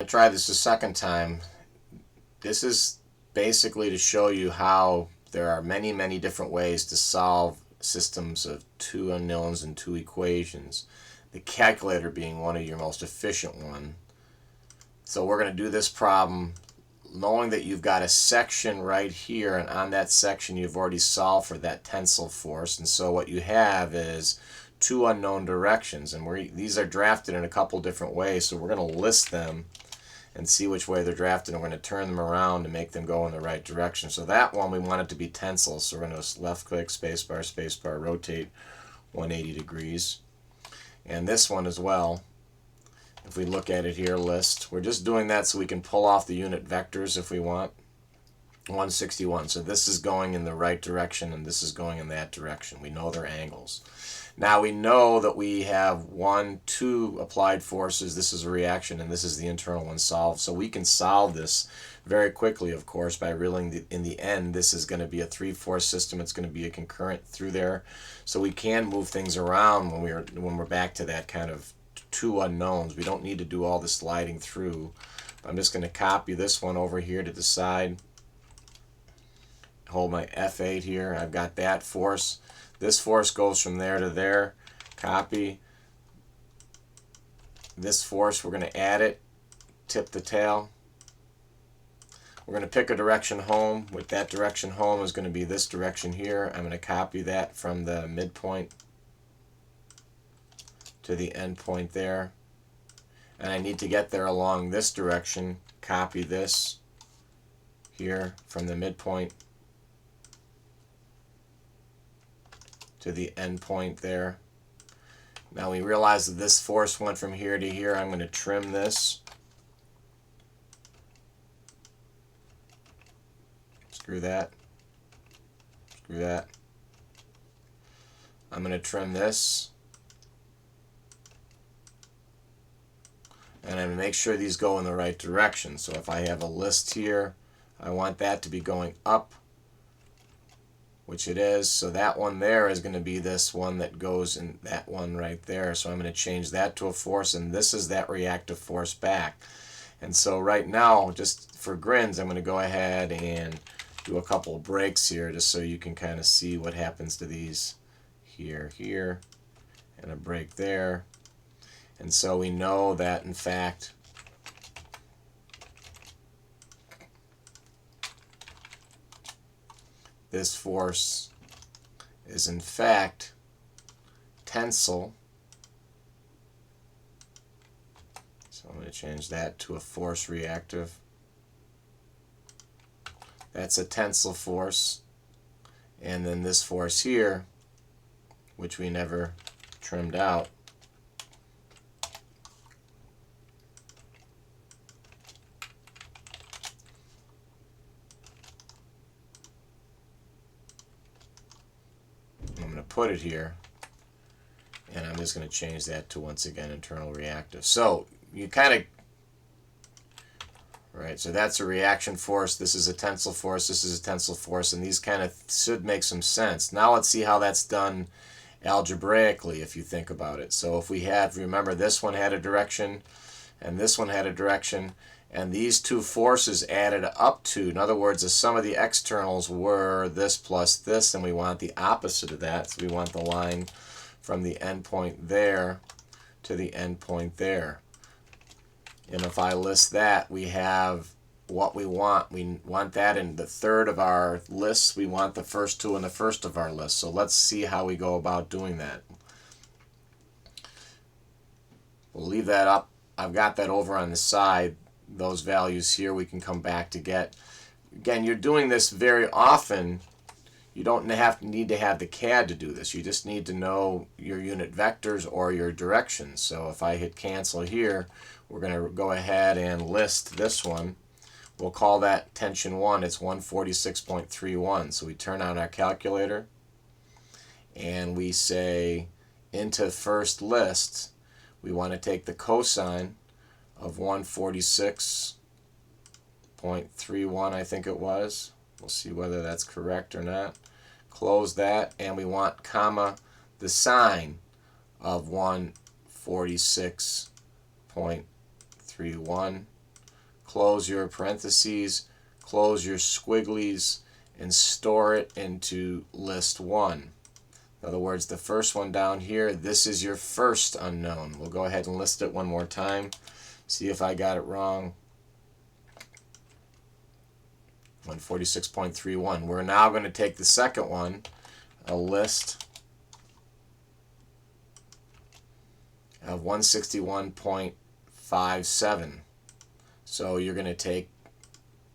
try this a second time. This is basically to show you how there are many, many different ways to solve systems of two unknowns and two equations. The calculator being one of your most efficient one. So we're going to do this problem knowing that you've got a section right here, and on that section you've already solved for that tensile force, and so what you have is two unknown directions, and these are drafted in a couple different ways, so we're going to list them and see which way they're drafted, and we're going to turn them around to make them go in the right direction. So that one we want it to be tensile, so we're going to left click, spacebar, rotate 180 degrees. And this one as well, if we look at it here, list, we're just doing that so we can pull off the unit vectors if we want. 161. So this is going in the right direction and this is going in that direction. We know their angles. Now we know that we have 1, 2 applied forces. This is a reaction and this is the internal one solved. So we can solve this very quickly, of course, by realizing in the end this is going to be a 3-force system. It's going to be a concurrent through there. So we can move things around when we're back to that kind of two unknowns. We don't need to do all the sliding through. I'm just going to copy this one over here to the side. Hold my F8 here. I've got that force. This force goes from there to there. Copy. This force, we're going to add it. Tip the tail. We're going to pick a direction home. With that direction home is going to be this direction here. I'm going to copy that from the midpoint to the end point there, and I need to get there along this direction. Copy this here from the midpoint to the end point there. Now we realize that this force went from here to here. I'm going to trim this. Screw that. Screw that. I'm going to trim this. And I'm going to make sure these go in the right direction. So if I have a list here, I want that to be going up, which it is. So that one there is going to be this one that goes in that one right there. So I'm going to change that to a force, and this is that reactive force back. And so right now, just for grins, I'm going to go ahead and do a couple of breaks here just so you can kind of see what happens to these here, and a break there. And so we know that, in fact, this force is, in fact, tensile. So I'm going to change that to a force reactive. That's a tensile force. And then this force here, which we never trimmed out, put it here, and I'm just going to change that to, once again, internal reactive. So you kind of, right, so that's a reaction force, this is a tensile force, this is a tensile force, and these kind of should make some sense. Now let's see how that's done algebraically if you think about it. So if we have, remember, this one had a direction and this one had a direction, and these two forces added up to, in other words, the sum of the externals were this plus this, and we want the opposite of that. So we want the line from the end point there to the end point there. And if I list that, we have what we want. We want that in the third of our lists. We want the first two in the first of our lists. So let's see how we go about doing that. We'll leave that up. I've got that over on the side. Those values here we can come back to get. Again, you're doing this very often. You don't need to have the CAD to do this. You just need to know your unit vectors or your directions. So if I hit cancel here, we're going to go ahead and list this one. We'll call that tension 1. It's 146.31. So we turn on our calculator and we say into first list, we want to take the cosine of 146.31, I think it was. We'll see whether that's correct or not. Close that, and we want comma the sine of 146.31. close your parentheses, close your squigglies, and store it into list 1. In other words, the first one down here, this is your first unknown. We'll go ahead and list it one more time. See if I got it wrong. 146.31. We're now going to take the second one, a list of 161.57. So you're going to take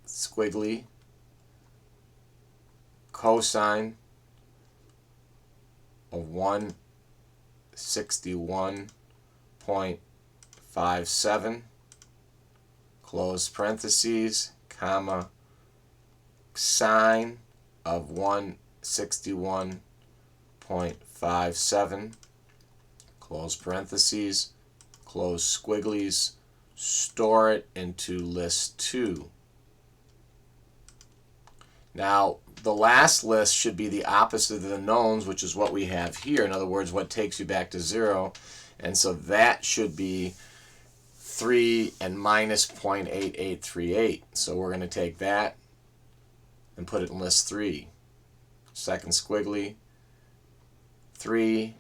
squiggly, cosine of 161.57, close parentheses, comma, sine of 161.57, close parentheses, close squigglies, store it into list 2. Now, the last list should be the opposite of the knowns, which is what we have here. In other words, what takes you back to 0. And so that should be 3 and minus 0.8838. So we're going to take that and put it in list 3. Second squiggly, 3,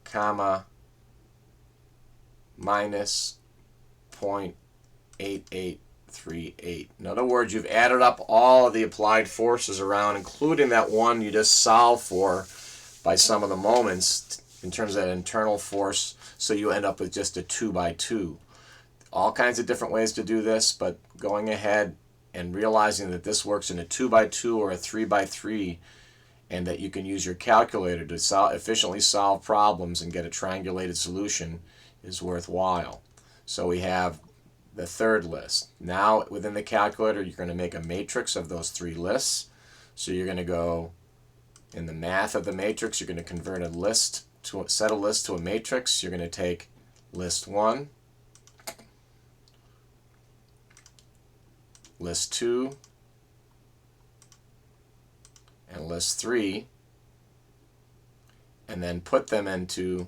comma, minus 0.8838. In other words, you've added up all of the applied forces around, including that one you just solved for by some of the moments in terms of that internal force, so you end up with just a 2 by 2. All kinds of different ways to do this, but going ahead and realizing that this works in a 2 by 2 or a 3 by 3, and that you can use your calculator to efficiently solve problems and get a triangulated solution is worthwhile. So we have the third list. Now within the calculator, you're going to make a matrix of those 3 lists. So you're going to go in the math of the matrix, you're going to convert a list to a set of lists to a matrix. You're going to take list 1, list 2, and list 3, and then put them into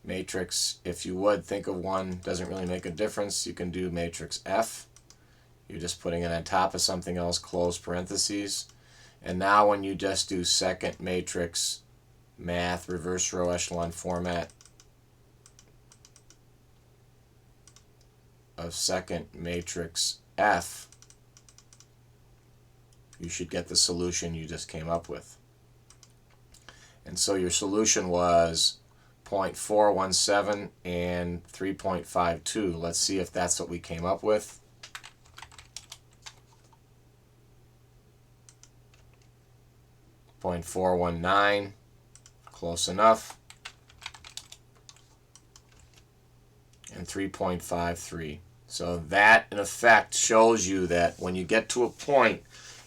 matrix. If you would think of one, doesn't really make a difference. You can do matrix F. You're just putting it on top of something else, close parentheses. And now when you just do second matrix math, reverse row echelon format of second matrix F, you should get the solution you just came up with. And so your solution was 0.417 and 3.52. Let's see if that's what we came up with. .419, close enough, and 3.53. So that, in effect, shows you that when you get to a point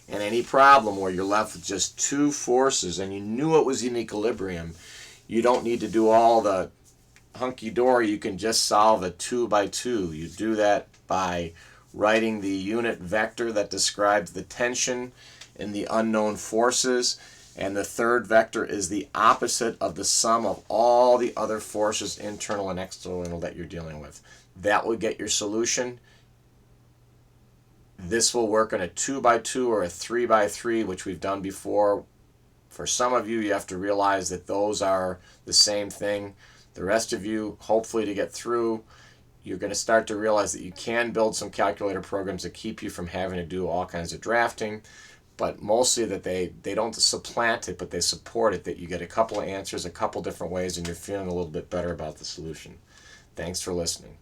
in any problem where you're left with just 2 forces and you knew it was in equilibrium, you don't need to do all the hunky-dory. You can just solve a 2 by 2. You do that by writing the unit vector that describes the tension in the unknown forces, and the third vector is the opposite of the sum of all the other forces, internal and external, that you're dealing with. That will get your solution. This will work on a 2 by 2 or a 3 by 3, which we've done before. For some of you, you have to realize that those are the same thing. The rest of you, hopefully to get through, you're going to start to realize that you can build some calculator programs that keep you from having to do all kinds of drafting, but mostly that they don't supplant it, but they support it, that you get a couple of answers a couple different ways and you're feeling a little bit better about the solution. Thanks for listening.